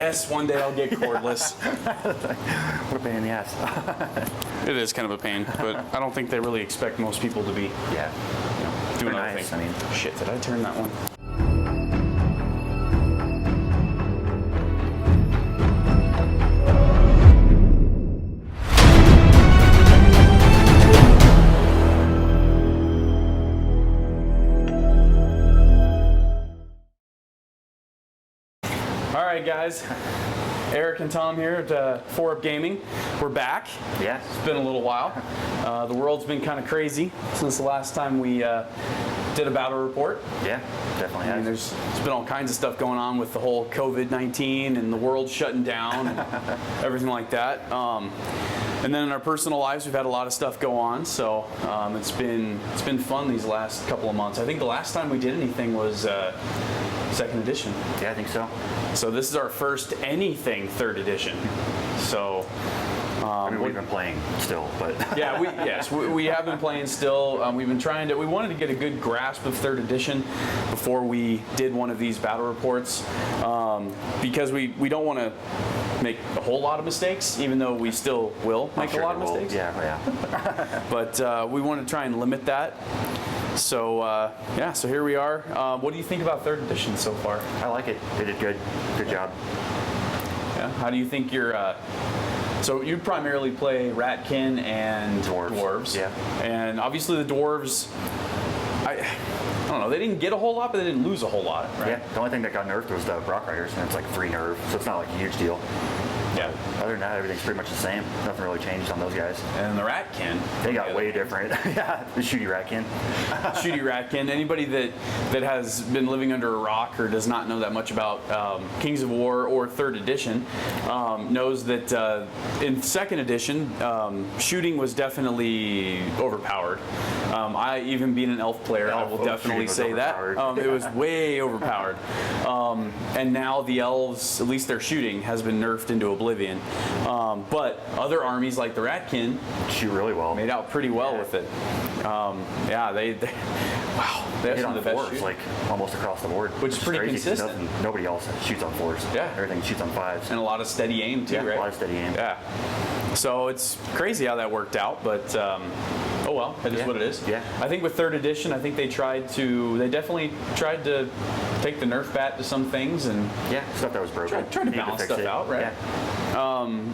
Yes, one day I'll get cordless. What a pain in the ass. It is kind of a pain, but I don't think they really expect most people to be doing other things. I mean, shit, did I turn that one? All right, guys. Eric and Tom here at 4UP Gaming. We're back. Yeah. It's been a little while. The world's been kind of crazy since the last time we did a battle report. Yeah, definitely has. There's been all kinds of stuff going on with the whole COVID-19 and the world shutting down and everything like that. And then in our personal lives, we've had a lot of stuff go on. So it's been fun these last couple of months. I think the last time we did anything was second edition. Yeah, I think so. So this is our first anything third edition. So I mean, we've been playing still, but yeah, we have been playing still. We've been trying to. We wanted to get a good grasp of third edition before we did one of these battle reports, because we don't want to make a whole lot of mistakes, even though we still will make a lot of mistakes. Yeah. But we want to try and limit that. So so here we are. What do you think about third edition so far? I like it. They did good. Good job. Yeah. How do you think you're? So you primarily play Ratkin and Dwarves. Yeah. And obviously the Dwarves, I don't know, they didn't get a whole lot, but they didn't lose a whole lot, right? Yeah. The only thing that got nerfed was the Rock Riders, and it's like 3 nerf, so it's not like a huge deal. Yeah. Other than that, everything's pretty much the same. Nothing really changed on those guys. And the Ratkin. They got way different. Yeah, the Shooty Ratkin. Shooty Ratkin. Anybody that has been living under a rock or does not know that much about Kings of War or third edition knows that in second edition, shooting was definitely overpowered. I, even being an elf player, I will definitely say that. It was way overpowered. And now the elves, at least their shooting, has been nerfed into oblivion. But other armies like the Ratkin shoot really well. Made out pretty well with it. They wow. They have hit some on of the best 4s, shooting. like almost across the board. Which is pretty crazy, consistent. Nobody else shoots on 4s. Yeah. Everything shoots on 5s. And a lot of steady aim too, right? A lot of steady aim. Yeah. So it's crazy how that worked out, but oh well, it is what it is. Yeah. I think with third edition, I think they definitely tried to take the nerf bat to some things and stuff that was broken. Tried to balance stuff out, right? Yeah.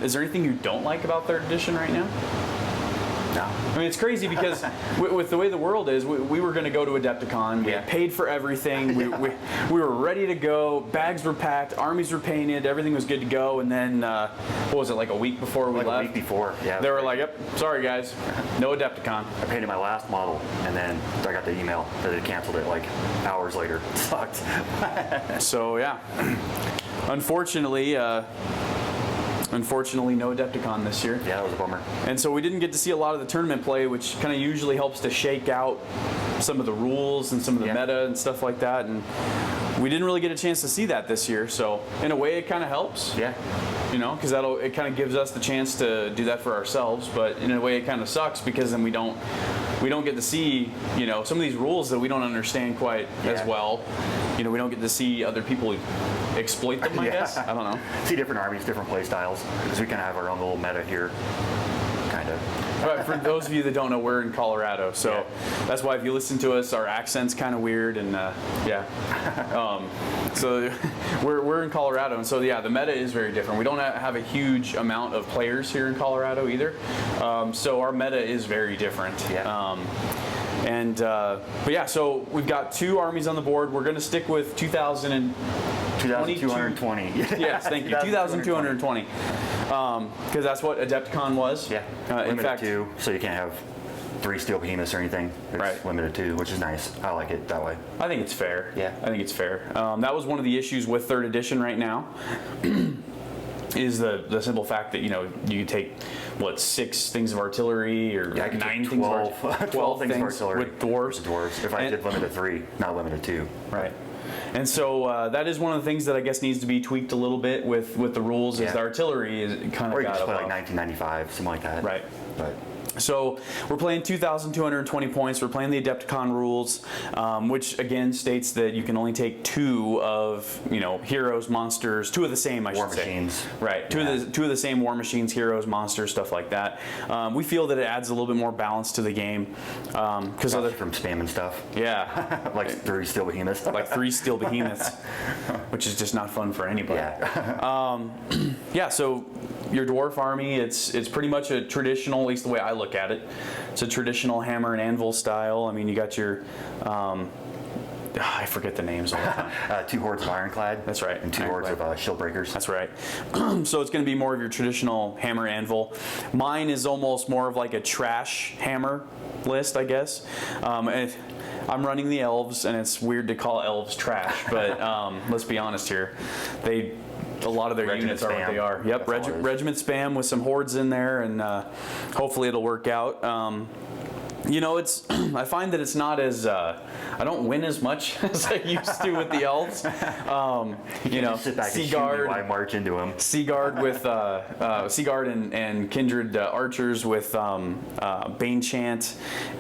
Is there anything you don't like about third edition right now? No. I mean, it's crazy because with the way the world is, we were going to go to Adepticon. We had paid for everything. We were ready to go. Bags were packed. Armies were painted. Everything was good to go. And then, what was it, like a week before we left? A week before, yeah. They were like, yep, sorry guys, no Adepticon. I painted my last model, and then I got the email that they canceled it like hours later. It sucked. So, yeah. Unfortunately, no Adepticon this year. Yeah, that was a bummer. And so we didn't get to see a lot of the tournament play, which kind of usually helps to shake out some of the rules and some of the meta and stuff like that. And we didn't really get a chance to see that this year. So in a way, it kind of helps. Yeah. You know, because it kind of gives us the chance to do that for ourselves. But in a way, it kind of sucks because then we don't get to see, some of these rules that we don't understand quite as well. We don't get to see other people exploit them, I guess. I don't know. See different armies, different play styles, because we kind of have our own little meta here, kind of. But for those of you that don't know, we're in Colorado, so that's why if you listen to us, our accent's kind of weird, and so we're in Colorado, and so the meta is very different. We don't have a huge amount of players here in Colorado either, so our meta is very different. So we've got 2 armies on the board. We're going to stick with 2,220. Yes, thank you. 2,220. Because that's what Adepticon was. Yeah. In fact, 2, so you can't have 3 steel behemoths or anything. It's limited 2, which is nice. I like it that way. I think it's fair. Yeah. I think it's fair. That was one of the issues with third edition right now. Is the simple fact that you take 6 things of artillery or 9 things of artillery, 12 things of artillery with dwarves. If I did limited 3, not limited 2. Right. And so that is one of the things that I guess needs to be tweaked a little bit with the rules. Is the artillery is kind of or you just play like 1995, something like that. Right. But So we're playing 2,220 points. We're playing the Adepticon rules, which again states that you can only take 2 of, heroes, monsters, 2 of the same, I should say. War machines. Right, two of the same war machines, heroes, monsters, stuff like that. We feel that it adds a little bit more balance to the game. Because from spamming stuff. Yeah. Like 3 steel behemoths. Like 3 steel behemoths, which is just not fun for anybody. Yeah. Yeah, so your dwarf army, it's pretty much a traditional, at least the way I look at it. It's a traditional hammer and anvil style. I mean, you got your, I forget the names all the time. 2 hordes of ironclad. That's right. And 2 hordes of shield breakers. That's right. So it's going to be more of your traditional hammer anvil. Mine is almost more of like a trash hammer list, I guess. And I'm running the elves, and it's weird to call elves trash, but let's be honest here. A lot of their units are what they are. Yep, regiment spam with some hordes in there, and hopefully it'll work out. I find that it's not as, I don't win as much as I used to with the elves. Sit back and shoot me while I march into them. Seaguard with, Seaguard and kindred archers with Bane Chant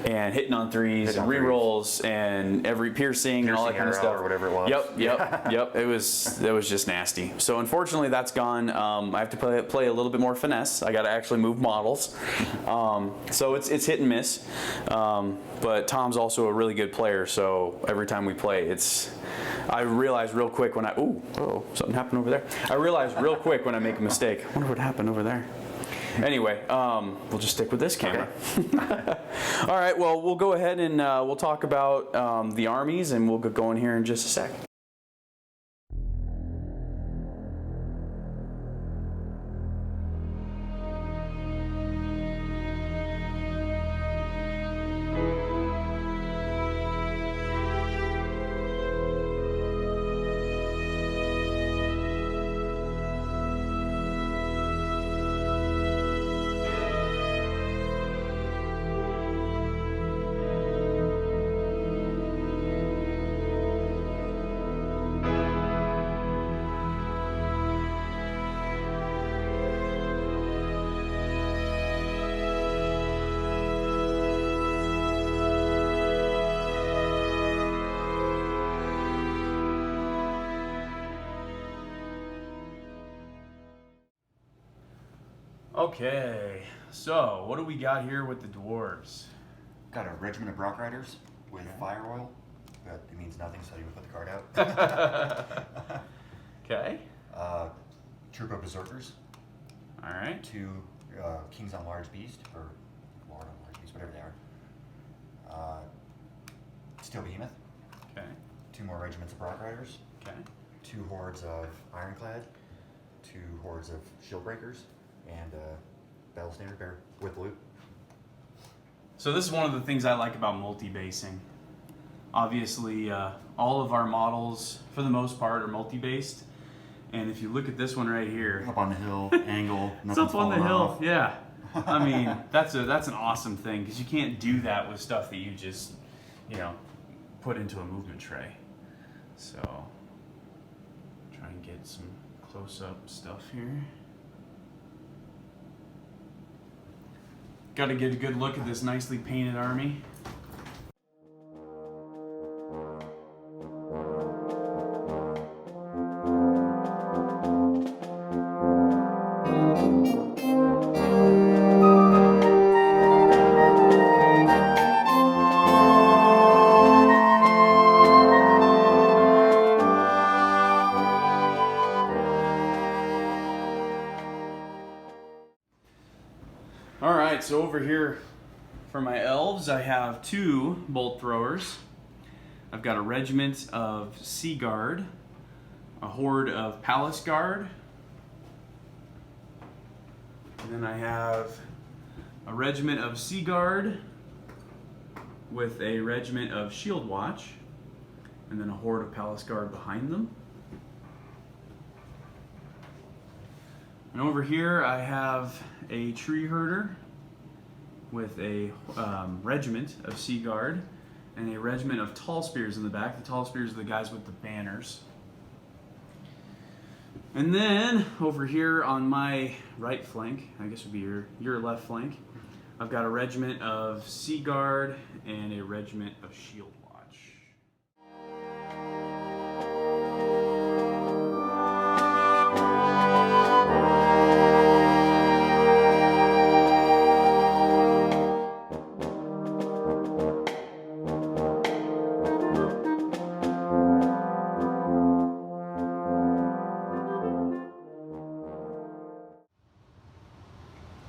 and hitting on 3s and rerolls and every piercing and all that kind of stuff. Or whatever it was. Yep. That was just nasty. So unfortunately that's gone. I have to play a little bit more finesse. I got to actually move models. So it's hit and miss. But Tom's also a really good player, so every time we play, I realize real quick when something happened over there. I realize real quick when I make a mistake. I wonder what happened over there. Anyway, we'll just stick with this camera. Okay. All right, well, we'll go ahead and we'll talk about the armies, and we'll get going here in just a sec. Okay, so what do we got here with the dwarves? Got a regiment of Brock Riders with fire oil. But it means nothing, so you would put the card out. Okay. Troop of Berserkers. All right. 2 Kings on Large Beast, or Lord on Large Beast, whatever they are. Steel Behemoth. Okay. 2 more regiments of Brock Riders. Okay. 2 hordes of Ironclad. 2 hordes of Shield Breakers. And Battle Standard Bearer with loot. So this is one of the things I like about multi-basing. Obviously, all of our models, for the most part, are multi-based. And if you look at this one right here, Up on the hill, angle, it's up on the hill. Yeah. I mean, that's an awesome thing, because you can't do that with stuff that you just, put into a movement tray. So, try and get some close-up stuff here. Got to get a good look at this nicely painted army. Alright, so over here for my elves, I have 2 bolt throwers. I've got a regiment of Sea Guard, a horde of Palace Guard, and then I have a regiment of Sea Guard with a regiment of Shield Watch, and then a horde of Palace Guard behind them. And over here I have a tree herder with a regiment of Sea Guard and a regiment of Tall Spears in the back. The Tall Spears are the guys with the banners. And then over here on my right flank, I guess would be your left flank, I've got a regiment of Sea Guard and a regiment of Shield Watch.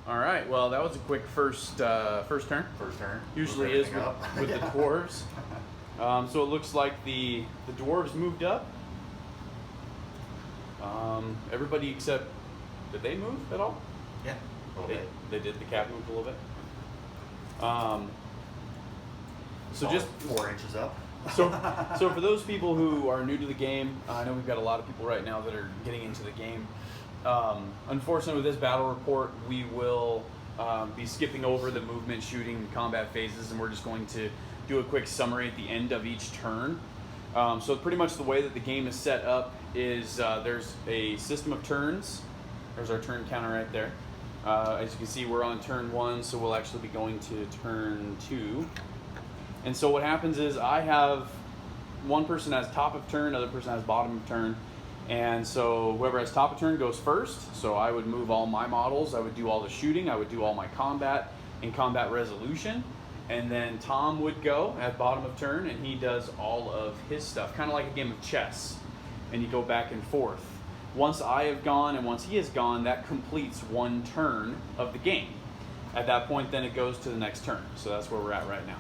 All right, well, that was a quick first turn. First turn. Usually Move is everything with up. the dwarves. So it looks like the dwarves moved up. Everybody except, did they move at all? Yeah, a little bit. They did. The cap moved a little bit. So Solid just 4 inches up. so for those people who are new to the game, I know we've got a lot of people right now that are getting into the game. Unfortunately, with this battle report, we will be skipping over the movement, shooting, and combat phases, and we're just going to do a quick summary at the end of each turn. So pretty much the way that the game is set up is there's a system of turns. There's our turn counter right there. As you can see, we're on turn 1, so we'll actually be going to turn 2. And so what happens is I have one person has top of turn, other person has bottom of turn. And so whoever has top of turn goes first. So I would move all my models, I would do all the shooting, I would do all my combat and combat resolution. And then Tom would go at bottom of turn and he does all of his stuff, kind of like a game of chess. And you go back and forth. Once I have gone and once he has gone, that completes one turn of the game. At that point, then it goes to the next turn. So that's where we're at right now.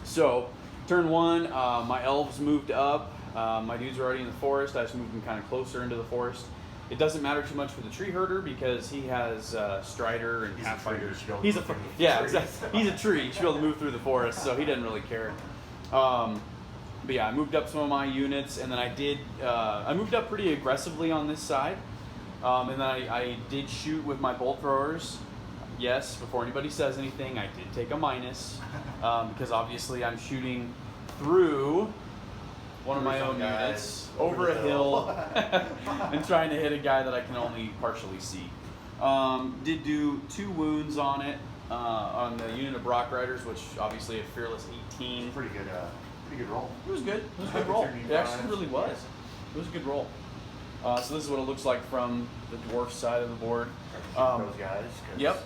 So turn 1, my elves moved up. My dudes are already in the forest. I just moved them kind of closer into the forest. It doesn't matter too much for the tree herder because he has Strider and Pathfinder. He's a exactly. He's a tree. He should be able to move through the forest, so he doesn't really care. But yeah, I moved up some of my units, and then I moved up pretty aggressively on this side, and then I did shoot with my bolt throwers. Yes, before anybody says anything, I did take a minus because obviously I'm shooting through one of my own units over a hill and trying to hit a guy that I can only partially see. Did do 2 wounds on it on the unit of Brock Riders, which obviously a fearless 18. Pretty good roll. It was good. It was a good roll. It actually really was. It was a good roll. So this is what it looks like from the dwarf side of the board. Those guys. Yep.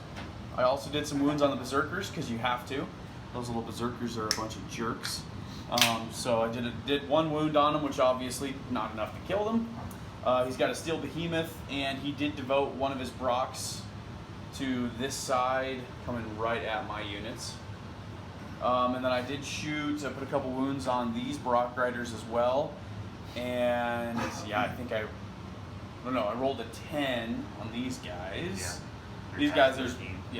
I also did some wounds on the berserkers because you have to. Those little berserkers are a bunch of jerks. So I did 1 wound on him, which obviously not enough to kill them. He's got a steel behemoth, and he did devote one of his Brocks to this side, coming right at my units. And then I did shoot. I put a couple wounds on these Brock Riders as well. And yeah, I rolled a 10 on these guys. Yeah.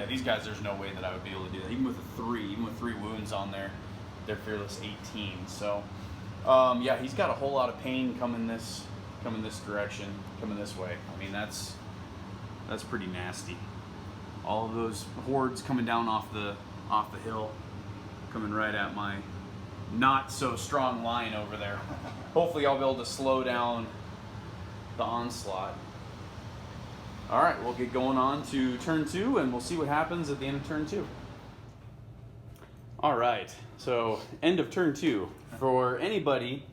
These guys, there's no way that I would be able to do that. Even with 3 wounds on there, they're fearless 18. So, yeah, he's got a whole lot of pain coming this direction, coming this way. I mean, that's pretty nasty. All of those hordes coming down off the hill, coming right at my not so strong line over there. Hopefully, I'll be able to slow down the onslaught. All right, we'll get going on to turn 2, and we'll see what happens at the end of turn 2. All right, so end of turn 2. For anybody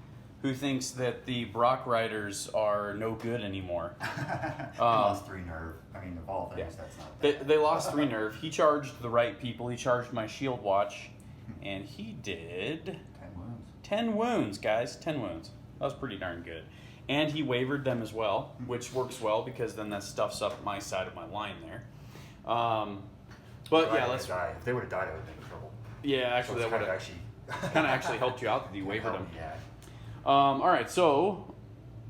who thinks that the Brock Riders are no good anymore. They lost 3 nerve. I mean, of all things, that's not bad. They lost 3 nerve. He charged the right people. He charged my shield watch, and he did 10 wounds. 10 wounds, guys. 10 wounds. That was pretty darn good. And he wavered them as well, which works well because then that stuffs up my side of my line there. But yeah, let's. If they would have died, I would have been in trouble. Yeah, actually, So that would have kind of actually helped you out that you wavered them. Yeah. All right, so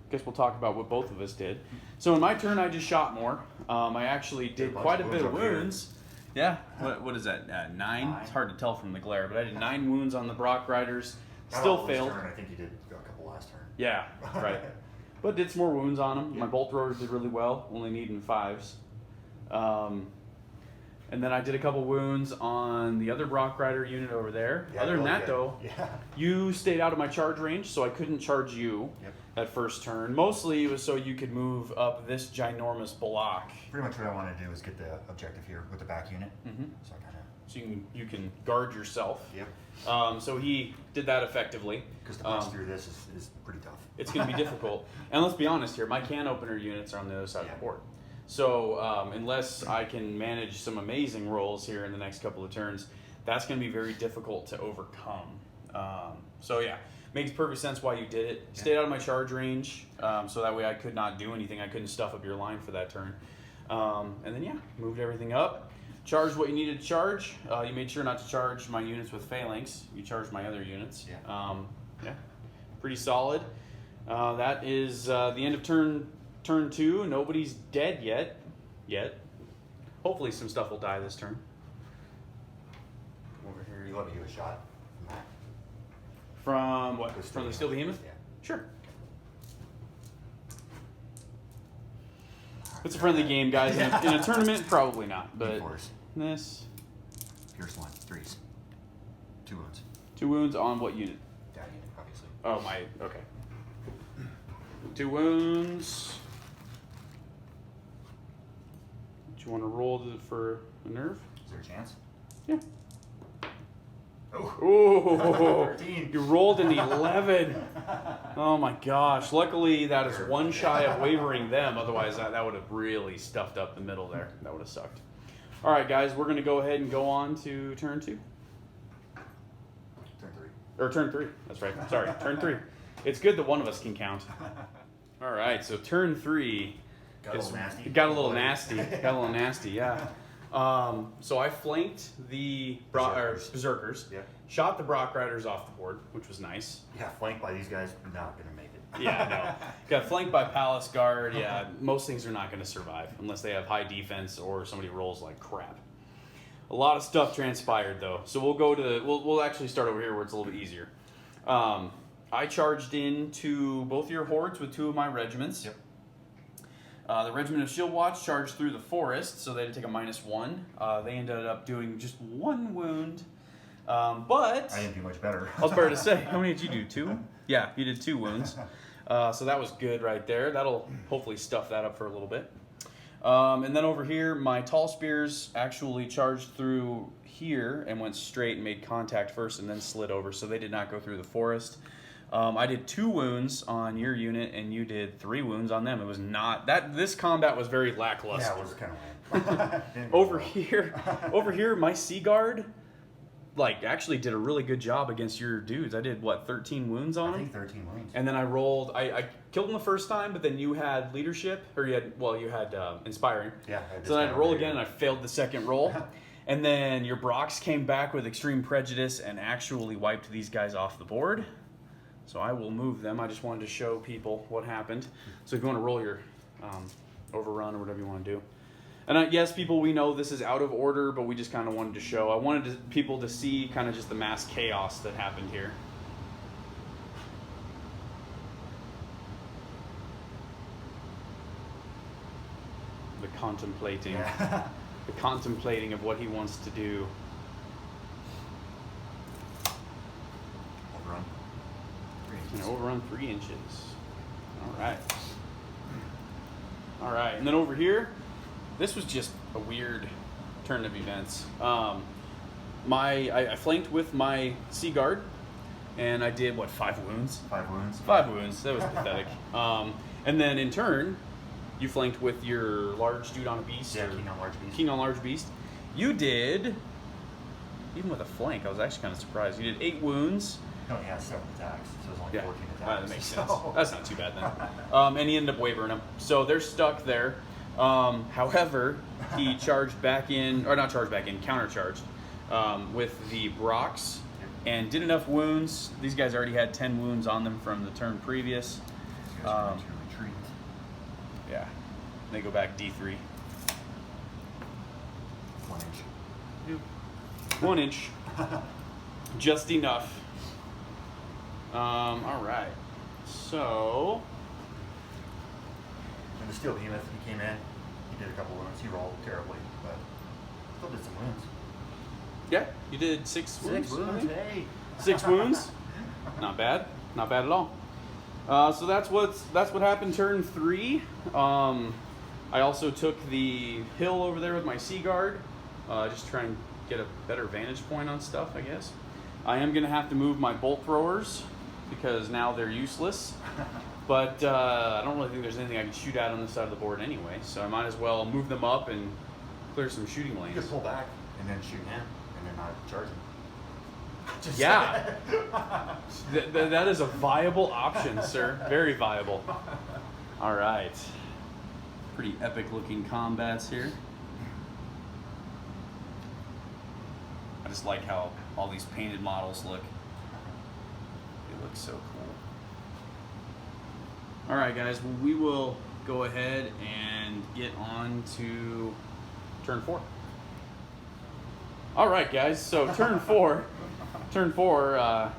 I guess we'll talk about what both of us did. So in my turn, I just shot more. I actually did quite a bit of wounds. Yeah. What is that? 9? It's hard to tell from the glare, but I did 9 wounds on the Brock Riders. Still failed. Turn. I think you did a couple last turn. Yeah, right. But did some more wounds on them. My bolt throwers did really well, only needing 5s. And then I did a couple wounds on the other Brock Rider unit over there. Yeah, Other than really that, good. though, Yeah. you stayed out of my charge range, so I couldn't charge you that first turn. Mostly it was so you could move up this ginormous block. Pretty much what I want to do is get the objective here with the back unit. So I kind of. So you can guard yourself. Yep. So he did that effectively. Because to punch through this is pretty tough. It's going to be difficult. And let's be honest here, my can opener units are on the other side of the board. So unless I can manage some amazing rolls here in the next couple of turns, that's going to be very difficult to overcome. So yeah, makes perfect sense why you did it. Stayed out of my charge range, so that way I could not do anything. I couldn't stuff up your line for that turn. And then yeah, moved everything up. Charged what you needed to charge. You made sure not to charge my units with phalanx. You charged my other units. Yeah, pretty solid. That is the end of turn 2. Nobody's dead yet. Hopefully some stuff will die this turn. Over here. You let me do a shot from that? From what? From the Steel Behemoth? Yeah. Sure. It's a friendly game, guys. In a tournament, probably not. But this. Pierce 1, 3s. 2 wounds. 2 wounds on what unit? That unit, obviously. Oh, okay. 2 wounds. Do you want to roll for a nerve? Is there a chance? Yeah. Oh. 13. You rolled an 11. Oh my gosh. Luckily, that is one shy of wavering them. Otherwise, that would have really stuffed up the middle there. That would have sucked. All right, guys, we're going to go ahead and go on to turn 2. Turn 3. Or turn 3. That's right. Sorry, turn 3. It's good that one of us can count. All right, so turn 3. Got a little nasty. Got a little nasty. Got a little nasty, yeah. So I flanked the Berserkers. Yep. Shot the Brock Riders off the board, which was nice. Yeah, flanked by these guys, not going to make it. Yeah, no. Got flanked by Palace Guard. Yeah, most things are not going to survive unless they have high defense or somebody rolls like crap. A lot of stuff transpired though. So we'll go to we'll actually start over here where it's a little bit easier. I charged into both your hordes with 2 of my regiments. Yep. The Regiment of Shield Watch charged through the forest, so they had to take a -1. They ended up doing just 1 wound. But I didn't do much better. I was about to say, how many did you do? 2? Yeah, you did 2 wounds. So that was good right there. That'll hopefully stuff that up for a little bit. And then over here, my Tall Spears actually charged through here and went straight and made contact first and then slid over, so they did not go through the forest. I did 2 wounds on your unit, and you did 3 wounds on them. It was not that. This combat was very lackluster. Yeah, it was kind of lame. Over here, my Sea Guard, actually did a really good job against your dudes. I did 13 wounds on them. I think 13 wounds. And then I rolled. I killed them the first time, but then you had leadership, or you had inspiring. Yeah. So then I had to roll again, and I failed the second roll. And then your Brocks came back with extreme prejudice and actually wiped these guys off the board. So I will move them. I just wanted to show people what happened. So if you want to roll your overrun or whatever you want to do. And yes, people, we know this is out of order, but we just kind of wanted to show. I wanted people to see kind of just the mass chaos that happened here. The contemplating. Yeah. The contemplating of what he wants to do. Overrun. 3 inches. And overrun 3 inches. All right. All right, and then over here, this was just a weird turn of events. I flanked with my Sea Guard, and I did 5 wounds? 5 wounds. 5 wounds. That was pathetic. And then in turn, you flanked with your large dude on a beast. Yeah, King on Large Beast. King on Large Beast. You did, even with a flank, I was actually kind of surprised. You did 8 wounds. He only has 7 attacks, so it's only 14 attacks. That makes sense. That's not too bad then. And he ended up wavering them. So they're stuck there. However, he charged back in, or not charged back in, countercharged with the Brocks and did enough wounds. These guys already had 10 wounds on them from the turn previous. These guys are going to retreat. Yeah. They go back D3. 1 inch. 1 inch. Just enough. All right. So. And the Steel Behemoth, he came in, he did a couple wounds, he rolled terribly, but Still did some wounds. Yeah, you did 6 wounds. 6 wounds, hey. 6 wounds. Not bad. Not bad at all. So that's what happened turn 3. I also took the hill over there with my Sea Guard, just try and get a better vantage point on stuff, I guess. I am going to have to move my bolt throwers because now they're useless. But I don't really think there's anything I can shoot at on this side of the board anyway, so I might as well move them up and clear some shooting lanes. You could pull back and then shoot him and then not charge him. Just Yeah. That is a viable option, sir. Very viable. All right. Pretty epic looking combats here. I just like how all these painted models look. They look so cool. All right, guys. Well, we will go ahead and get on to turn 4. All right, guys. So turn 4. Turn 4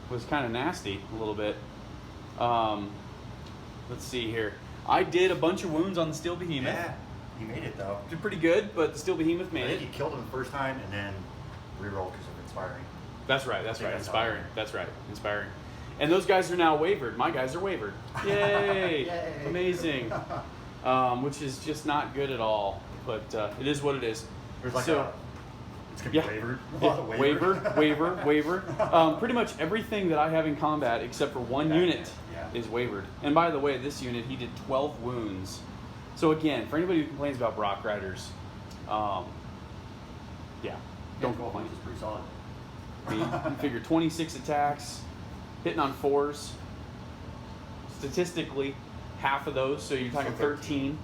was kind of nasty a little bit. Let's see here. I did a bunch of wounds on the Steel Behemoth. Yeah, he made it though. Did pretty good, but the Steel Behemoth made I it. think he killed him the first time and then rerolled because of inspiring. That's right. That's Inspiring. That's right. Inspiring. And those guys are now wavered. My guys are wavered. Yay! Yay. Amazing. Which is just not good at all, but it is what it is. There's like so, it's gonna be yeah. wavered. Waver. Pretty much everything that I have in combat except for one unit is wavered. And by the way, this unit, he did 12 wounds. So again, for anybody who complains about Brock Riders, don't complain. Is pretty solid. You figure 26 attacks, hitting on 4s. Statistically, half of those, so you're talking 13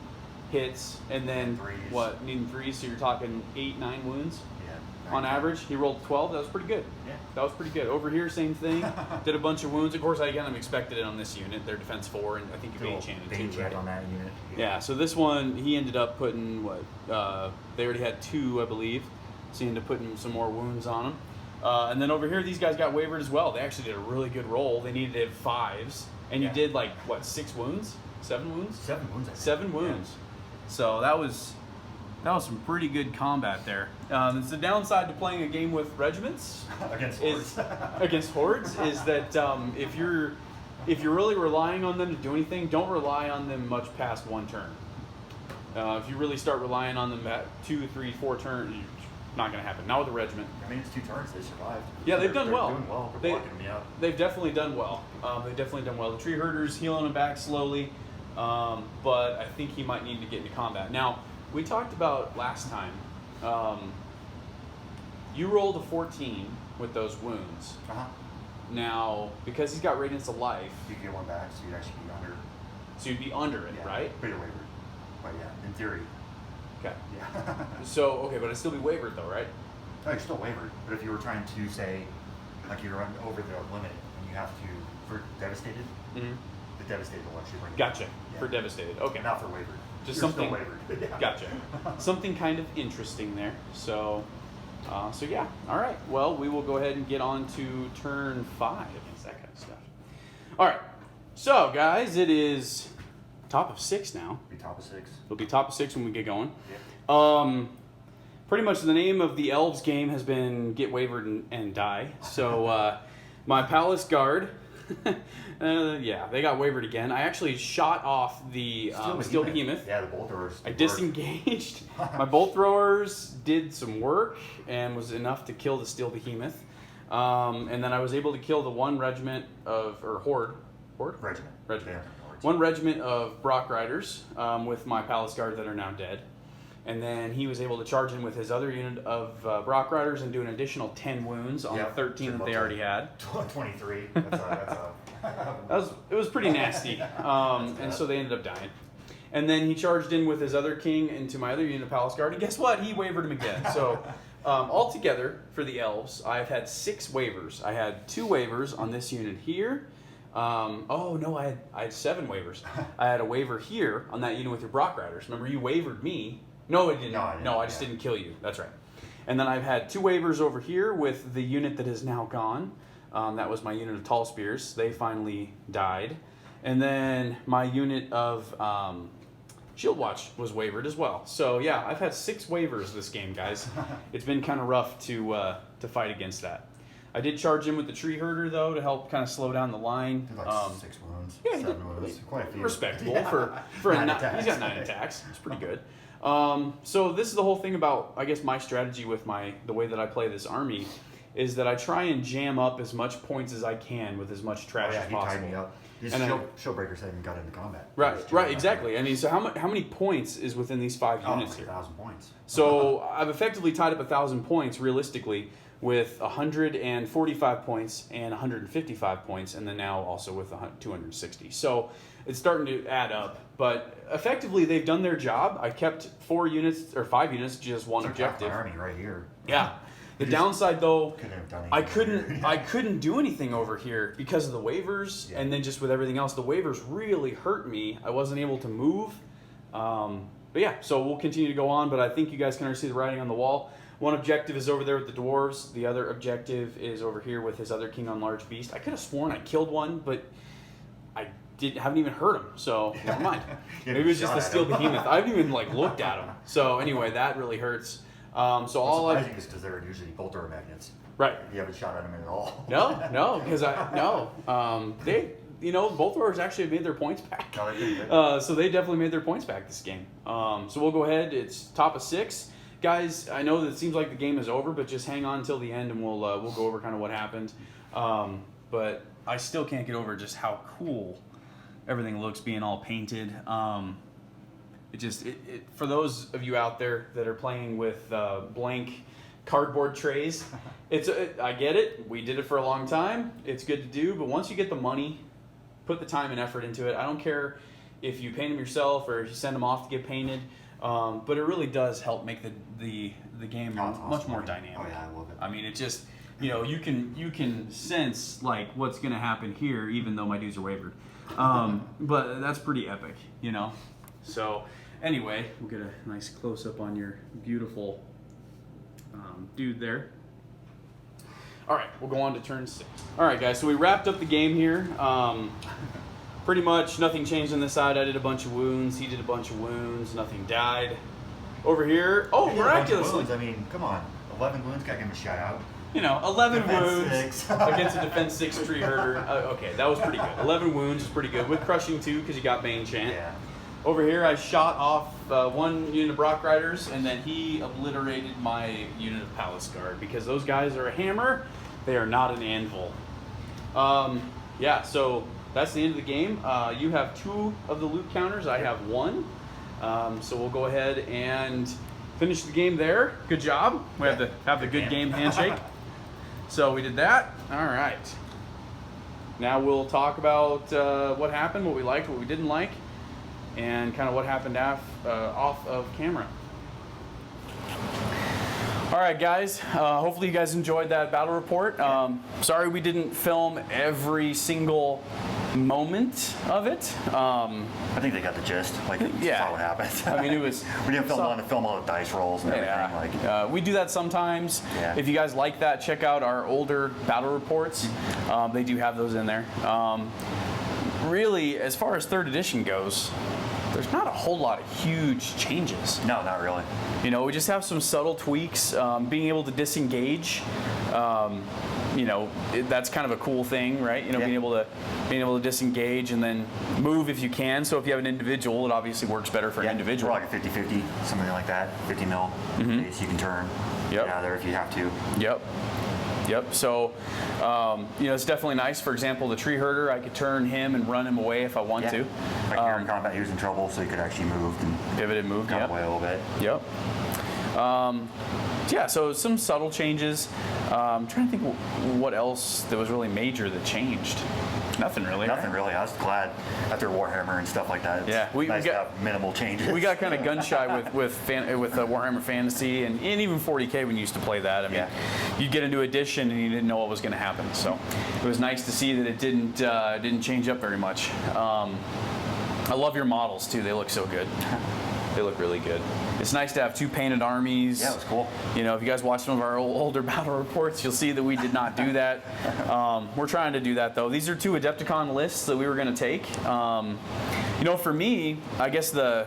hits, and then threes. needing 3s, so you're talking 8, 9 wounds. Yeah. On average, he rolled 12. That was pretty good. Yeah. That was pretty good. Over here, same thing. Did a bunch of wounds. Of course, I'm expected it on this unit. Their defense 4, and I think you Bane Chanted too, right? on that unit. Yeah, so this one, he ended up putting, they already had 2, I believe. So he ended up putting some more wounds on them. And then over here, these guys got wavered as well. They actually did a really good roll. They needed to have 5s. And you did, 6 wounds? 7 wounds? 7 wounds, I think. 7 wounds. So that was some pretty good combat there. It's the downside to playing a game with regiments Against hordes. is that if you're really relying on them to do anything, don't rely on them much past 1 turn. If you really start relying on them at 2, 3, 4 turns, not going to happen. Not with a regiment. I mean, it's 2 turns. They survived. Yeah, they've done well. They're doing well. They're blocking me up. They've definitely done well. The tree herders healing him back slowly, but I think he might need to get into combat. Now, we talked about last time. You rolled a 14 with those wounds. Now, because he's got Radiance of Life, You can get 1 back, so you'd actually be under. so you'd be under it, right? But you're wavered. But yeah, in theory. Okay. Yeah. So, okay, but it'd still be wavered though, right? No, you're still wavered. But if you were trying to say, like you're over the limit and you have to, for devastated, Mm-hmm. the devastated will actually bring you Gotcha. down. Yeah. For devastated. Okay. Not for wavered. Just You're something. still wavered. Yeah. Gotcha. Something kind of interesting there. So yeah. All right. Well, we will go ahead and get on to turn 5. It's that kind of stuff. All right. So, guys, it is top of 6 now. Be top of 6. It'll be top of 6 when we get going. Yeah. Pretty much the name of the Elves game has been get wavered and die. So my Palace Guard, they got wavered again. I actually shot off the Steel Behemoth. Yeah, the bolt throwers. I disengaged. My bolt throwers did some work and was enough to kill the Steel Behemoth. And then I was able to kill the one regiment horde? Regiment. Regiment. Yeah, One regiment of Brock Riders with my Palace Guard that are now dead. And then he was able to charge in with his other unit of Brock Riders and do an additional 10 wounds on the 13 that they already had. 23. It was pretty nasty. And so they ended up dying. And then he charged in with his other king into my other unit of Palace Guard. And guess what? He wavered him again. So altogether for the Elves, I've had 6 waivers. I had 2 waivers on this unit here. I had 7 waivers. I had a waiver here on that unit with your Brock Riders. Remember, you wavered me. No, it didn't. No, I just didn't kill you. That's right. And then I've had 2 waivers over here with the unit that is now gone. That was my unit of Tall Spears. They finally died. And then my unit of Shield Watch was wavered as well. So yeah, I've had 6 waivers this game, guys. It's been kind of rough to fight against that. I did charge in with the Tree Herder though to help kind of slow down the line. Did like 6 wounds, yeah, 7 wounds, quite a few. Respectable Yeah. for a 9 nine. attacks. He's got 9 attacks. It's pretty good. So this is the whole thing about, I guess, my strategy with the way that I play this army, is that I try and jam up as much points as I can with as much trash as He possible. tied me up. These And shield breakers haven't got into combat. Right, exactly. I mean, so how many points is within these 5 units here? 1,000 points. So I've effectively tied up 1,000 points realistically with 145 points and 155 points, and then now also with 260. So it's starting to add up. But effectively, they've done their job. I kept 4 units or 5 units, just one objective. My army right here. Yeah. The downside though, Couldn't have done I anything. couldn't do anything over here because of the waivers, and then just with everything else, the waivers really hurt me. I wasn't able to move. But yeah, so we'll continue to go on, but I think you guys can already see the writing on the wall. One objective is over there with the Dwarves. The other objective is over here with his other King on Large Beast. I could have sworn I killed one, but I haven't even hurt him, so never mind. Maybe it was just the Steel Behemoth. I haven't even looked at him. So anyway, that really hurts. So all surprising is because they're usually bolt door magnets. Right. You haven't shot at them at all. No, because they, both Dwarves actually made their points back. No, they did good. So they definitely made their points back this game. So we'll go ahead. It's top of 6, guys. I know that it seems like the game is over, but just hang on until the end, and we'll go over kind of what happened. But I still can't get over just how cool everything looks being all painted. For those of you out there that are playing with blank cardboard trays, I get it. We did it for a long time. It's good to do, but once you get the money, put the time and effort into it. I don't care if you paint them yourself or if you send them off to get painted, but it really does help make the game much more dynamic. Oh yeah, I love it. I mean, it just you can sense what's going to happen here, even though my dudes are wavered. But that's pretty epic, So anyway, we'll get a nice close up on your beautiful dude there. All right, we'll go on to turn 6. All right, guys, so we wrapped up the game here. Pretty much nothing changed on this side. I did a bunch of wounds. He did a bunch of wounds. Nothing died. Over here, miraculously. I mean, come on. 11 wounds, gotta give him a shout out. 11 Defense wounds 6. against a defense 6 tree herder. Okay, that was pretty good. 11 wounds is pretty good. With crushing 2 because you got Bane Chant. Yeah. Over here, I shot off 1 unit of Brock Riders, and then he obliterated my unit of Palace Guard because those guys are a hammer. They are not an anvil. Yeah, so that's the end of the game. You have 2 of the loot counters. I have 1. So we'll go ahead and finish the game there. Good job. We have to have the good game handshake. So we did that. All right. Now we'll talk about what happened, what we liked, what we didn't like, and kind of what happened off of camera. All right, guys. Hopefully you guys enjoyed that battle report. Sorry we didn't film every single moment of it. I think they got the gist. Saw what happened. I mean, it was. We didn't want to film all the dice rolls and everything. We do that sometimes. Yeah. If you guys like that, check out our older battle reports. They do have those in there. Really, as far as 3rd edition goes, there's not a whole lot of huge changes. No, not really. We just have some subtle tweaks. Being able to disengage, that's kind of a cool thing, right? Being able to disengage and then move if you can. So if you have an individual, it obviously works better for an individual. Like a 50-50, something like that. 50 mil base you can turn. Yep. Get out of there if you have to. Yep. So, it's definitely nice. For example, the tree herder, I could turn him and run him away if I want to. Like you're in combat, he was in trouble, so you could actually move and pivot and move. got away a little bit. Yep. Yeah, so some subtle changes. I'm trying to think what else that was really major that changed. Nothing really. Nothing really. I was glad after Warhammer and stuff like that. It's we nice got to have minimal changes. We got kind of gun shy with Warhammer Fantasy and even 40K when you used to play that. I mean, you'd get into Edition and you didn't know what was going to happen. So it was nice to see that it didn't change up very much. I love your models too. They look so good. They look really good. It's nice to have 2 painted armies. Yeah, it was cool. If you guys watch some of our older battle reports, you'll see that we did not do that. We're trying to do that, though. These are 2 Adepticon lists that we were going to take. For me, I guess the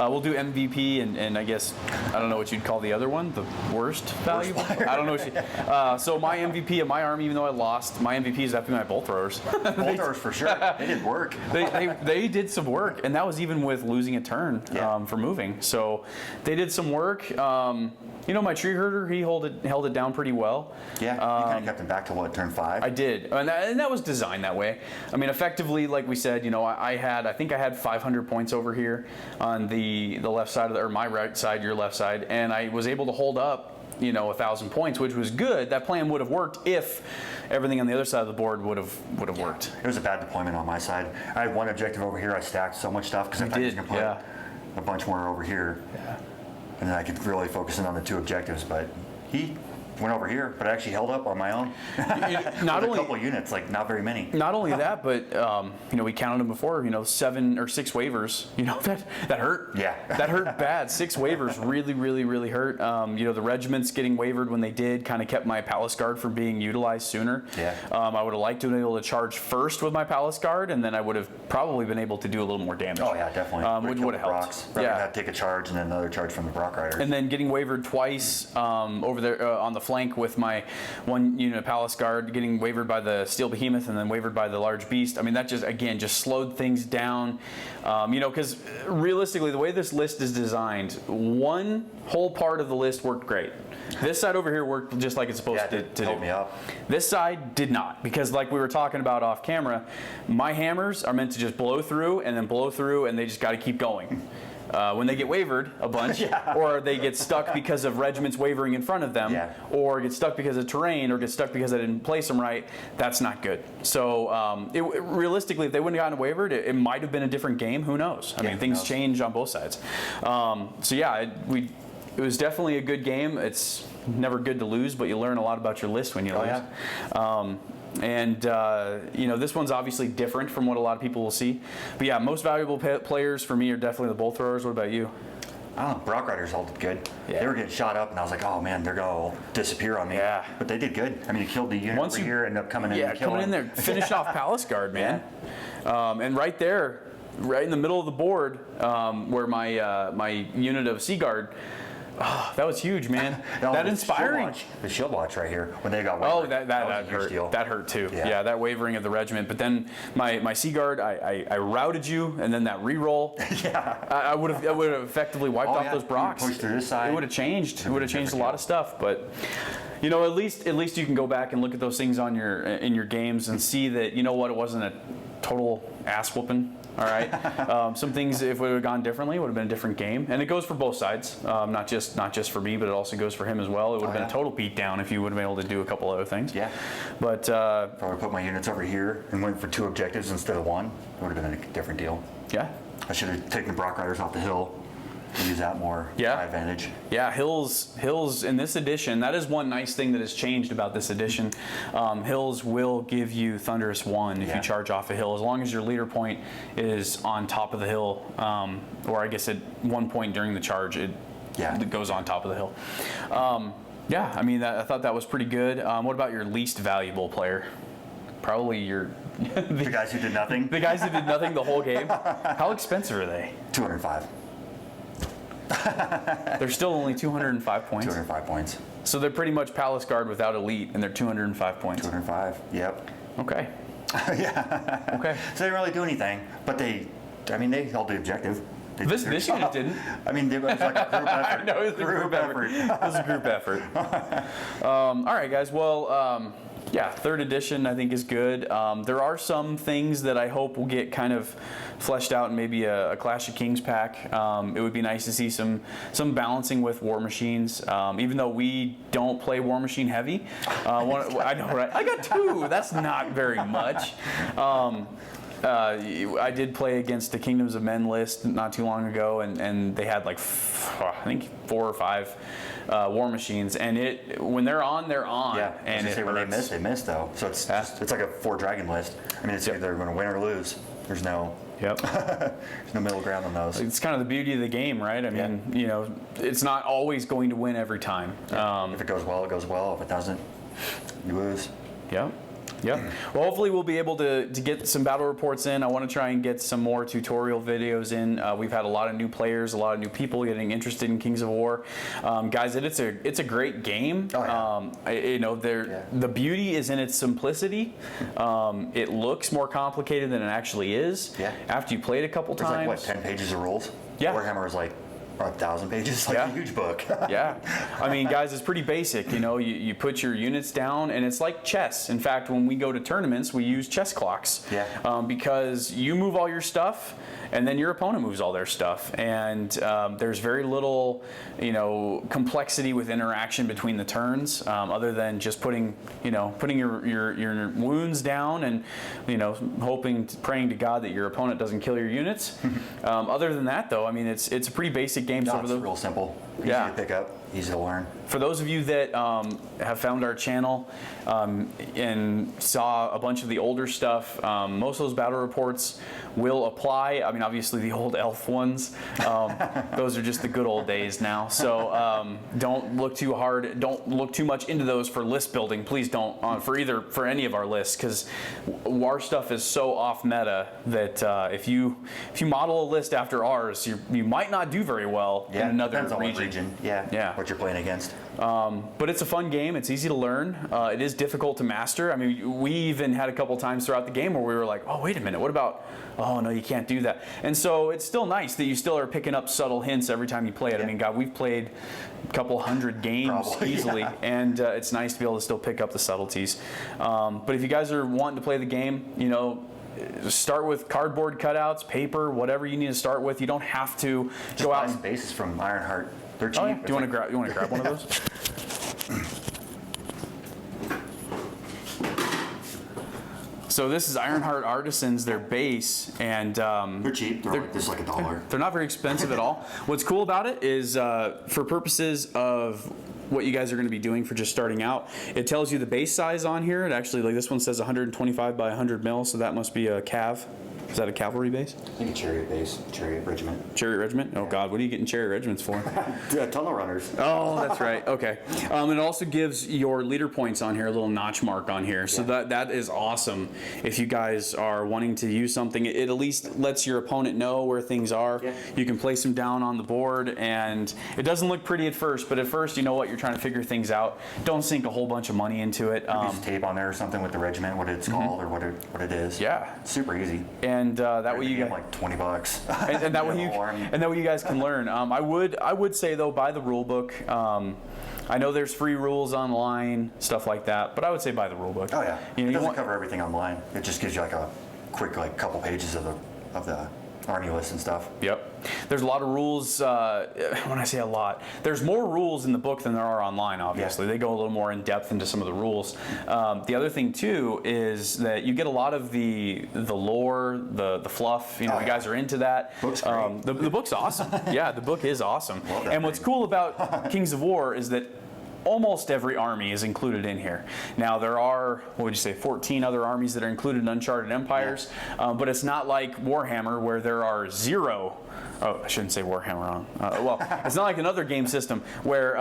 We'll do MVP and I guess I don't know what you'd call the other one, the worst valuable. I don't know what so my MVP of my army, even though I lost, my MVP is definitely my bolt throwers. Bolt throwers for sure. They did work. They did some work, and that was even with losing a turn for moving. So they did some work. My tree herder, he held it down pretty well. Yeah, you kind of kept him back to what, turn 5? I did, and that was designed that way. I mean, effectively, like we said, I think I had 500 points over here on the left side or my right side, your left side, and I was able to hold up 1,000 points, which was good. That plan would have worked if everything on the other side of the board would have worked. It was a bad deployment on my side. I had one objective over here. I stacked so much stuff because I thought I was going to put a bunch more over here. Yeah. And then I could really focus in on the 2 objectives, but he went over here, but I actually held up on my own. Not only a couple units, like not very many. Not only that, but we counted them before. 7 or 6 waivers. That hurt. Yeah, that hurt bad. 6 waivers really, really, really hurt. The regiments getting wavered when they did kind of kept my palace guard from being utilized sooner. Yeah. I would have liked to have been able to charge first with my palace guard, and then I would have probably been able to do a little more damage. Oh yeah, definitely. Which would have helped. Yeah. Had to take a charge and then another charge from the Brock Riders. And then getting wavered twice over there on the flank with my 1 unit of palace guard, getting wavered by the steel behemoth and then wavered by the large beast. I mean, that just slowed things down. Because realistically, the way this list is designed, one whole part of the list worked great. This side over here worked just like it's supposed to do. Me up. This side did not, because like we were talking about off camera, my hammers are meant to just blow through, and they just got to keep going. When they get wavered a bunch, or they get stuck because of regiments wavering in front of them, or get stuck because of terrain, or get stuck because I didn't place them right, that's not good. So realistically, if they wouldn't have gotten wavered, it might have been a different game. Who knows? I mean, things change on both sides. It was definitely a good game. It's never good to lose, but you learn a lot about your list when you lose. This one's obviously different from what a lot of people will see. But yeah, most valuable players for me are definitely the bolt throwers. What about you? I don't know, Brock Riders all did good. Yeah. They were getting shot up, and I was like, oh man, they're going to disappear on me. Yeah. But they did good. I mean, you killed the unit over here, ended up coming in and killing. Coming in there, finished off Palace Guard, man. And right there, right in the middle of the board, where my unit of Sea Guard, that was huge, man. That inspiring. The shield watch right here when they got wavered. Oh, that hurt. That hurt too. Yeah, that wavering of the regiment. But then my Sea Guard, I routed you, and then that reroll. I would have effectively wiped off those Brocks. Pushed through this side. It would have changed. It would have changed a lot of stuff. But at least you can go back and look at those things in your games and see that it wasn't a total ass whooping. All right. Some things, if it would have gone differently, would have been a different game, and it goes for both sides. Not just for me, but it also goes for him as well. It would have been a total beatdown if you would have been able to do a couple other things. Yeah. But probably put my units over here and went for 2 objectives instead of 1. It would have been a different deal. Yeah. I should have taken the Brock Riders off the hill. Use that more to my advantage. Yeah, hills in this edition, that is one nice thing that has changed about this edition. Hills will give you Thunderous 1 if you charge off a hill, as long as your leader point is on top of the hill, or I guess at one point during the charge it goes on top of the hill. I thought that was pretty good. What about your least valuable player? Probably the guys who did nothing. The guys who did nothing the whole game. How expensive are they? 205. They're still only 205 points. 205 points. So they're pretty much Palace Guard without Elite, and they're 205 points. 205. Yep. Okay. Okay. So they didn't really do anything, but they held the objective. This unit didn't. I mean, it was like a group effort. No, it was a group effort. It was a group effort. All right, guys. Well, third edition I think is good. There are some things that I hope will get kind of fleshed out in maybe a Clash of Kings pack. It would be nice to see some balancing with War Machines. Even though we don't play War Machine heavy. I know, right? I got 2. That's not very much. I did play against the Kingdoms of Men list not too long ago, and they had like I think 4 or 5 War Machines, and when they're on, they're on. Yeah, and when they miss though. So it's like a 4 dragon list. I mean, it's either going to win or lose. There's no there's no middle ground on those. It's kind of the beauty of the game, right? I mean, it's not always going to win every time. If it goes well, it goes well. If it doesn't, you lose. Yeah. Yep. Well, hopefully we'll be able to get some battle reports in. I want to try and get some more tutorial videos in. We've had a lot of new players, a lot of new people getting interested in Kings of War. Guys, it's a great game. Oh, yeah. The beauty is in its simplicity. It looks more complicated than it actually is. Yeah. After you play it a couple There's times. like, what, 10 pages of rules? Yeah. Warhammer is like 1,000 pages, like a huge book. Yeah. I mean, guys, it's pretty basic. You put your units down, and it's like chess. In fact, when we go to tournaments, we use chess clocks. Yeah. Because you move all your stuff, and then your opponent moves all their stuff. And there's very little, complexity with interaction between the turns, other than just putting your wounds down and, praying to God that your opponent doesn't kill your units. Other than that, though, I mean, it's a pretty basic game. No, it's real simple. Easy to pick up, easy to learn. For those of you that have found our channel and saw a bunch of the older stuff, most of those battle reports will apply. I mean, obviously the old elf ones, those are just the good old days now. So don't look too hard. Don't look too much into those for list building. Please don't for any of our lists, because our stuff is so off meta that if you model a list after ours, you might not do very well in another region. Yeah. What you're playing against. But it's a fun game. It's easy to learn. It is difficult to master. I mean, we even had a couple times throughout the game where we were like, oh, wait a minute, what about, oh, no, you can't do that. And so it's still nice that you still are picking up subtle hints every time you play it. Yeah. I mean, God, we've played a couple hundred games easily, and it's nice to be able to still pick up the subtleties. But if you guys are wanting to play the game, start with cardboard cutouts, paper, whatever you need to start with. You don't have to go out. Buy some bases from Ironheart. They're cheap. Oh, yeah. Do you want to grab one of those? So this is Ironheart Artisans, their base, and they're cheap. They're just like $1. They're not very expensive at all. What's cool about it is, for purposes of what you guys are going to be doing for just starting out, it tells you the base size on here. It actually, like this one says 125 by 100 mil, so that must be a cav. Is that a cavalry base? I think a chariot base, chariot regiment. Chariot regiment? Oh God, what are you getting chariot regiments for? Tunnel runners. Oh, that's right. Okay. It also gives your leader points on here, a little notch mark on here. So that is awesome. If you guys are wanting to use something, it at least lets your opponent know where things are. Yeah. You can place them down on the board, and it doesn't look pretty at first, but at first, you know what, you're trying to figure things out. Don't sink a whole bunch of money into it. Piece of tape on there or something with the regiment, what it's called or what it is. Yeah. It's super easy. And that way you get like $20. and that way you guys can learn. I would say though, buy the rule book. I know there's free rules online, stuff like that, but I would say buy the rule book. Oh yeah. It doesn't cover everything online. It just gives you like a quick couple pages of the army list and stuff. Yep. There's a lot of rules. When I say a lot, there's more rules in the book than there are online, obviously. Yeah. They go a little more in depth into some of the rules. The other thing, too, is that you get a lot of the lore, the fluff. You guys are into that. Book's great. The book's awesome. Yeah, the book is awesome. Well done, and what's cool about Kings of War is that almost every army is included in here. Now there are, what would you say, 14 other armies that are included in Uncharted Empires, but it's not like Warhammer where there are 0. Oh, I shouldn't say Warhammer wrong. Well, it's not like another game system where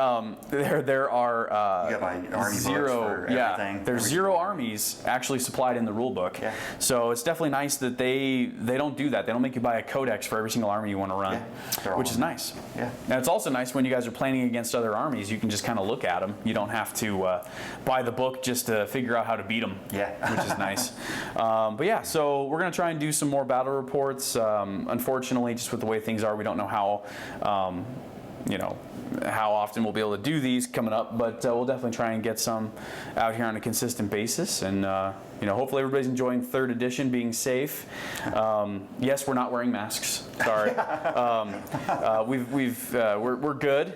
there are you got my army 0. books for Yeah, everything. there's 0 armies actually supplied in the rule book. Yeah. So it's definitely nice that they don't do that. They don't make you buy a codex for every single army you want to run, which is nice. Yeah. And it's also nice when you guys are planning against other armies. You can just kind of look at them. You don't have to buy the book just to figure out how to beat them. Yeah. Which is nice. But yeah, so we're gonna try and do some more battle reports. Unfortunately, just with the way things are, we don't know how how often we'll be able to do these coming up, but we'll definitely try and get some out here on a consistent basis. And hopefully everybody's enjoying 3rd edition, being safe. Yes, we're not wearing masks. Sorry. We're good.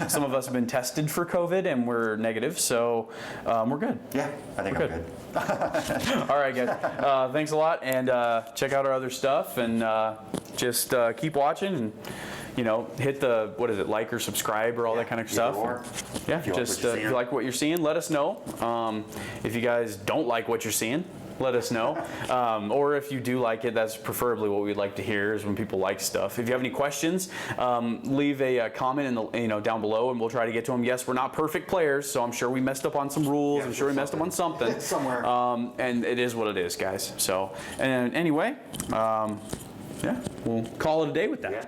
Some of us have been tested for COVID and we're negative, so we're good. Yeah, I think I'm good. All right, guys. Thanks a lot, and check out our other stuff, and just keep watching, and hit the like or subscribe or all that kind of stuff. Yeah, just if you like what you're seeing, let us know. If you guys don't like what you're seeing, let us know. Or if you do like it, that's preferably what we'd like to hear, is when people like stuff. If you have any questions, leave a comment in the down below, and we'll try to get to them. Yes, we're not perfect players, so I'm sure we messed up on some rules. I'm sure we messed up on something somewhere. and it is what it is, guys. So, and anyway, yeah, we'll call it a day with that. Yeah.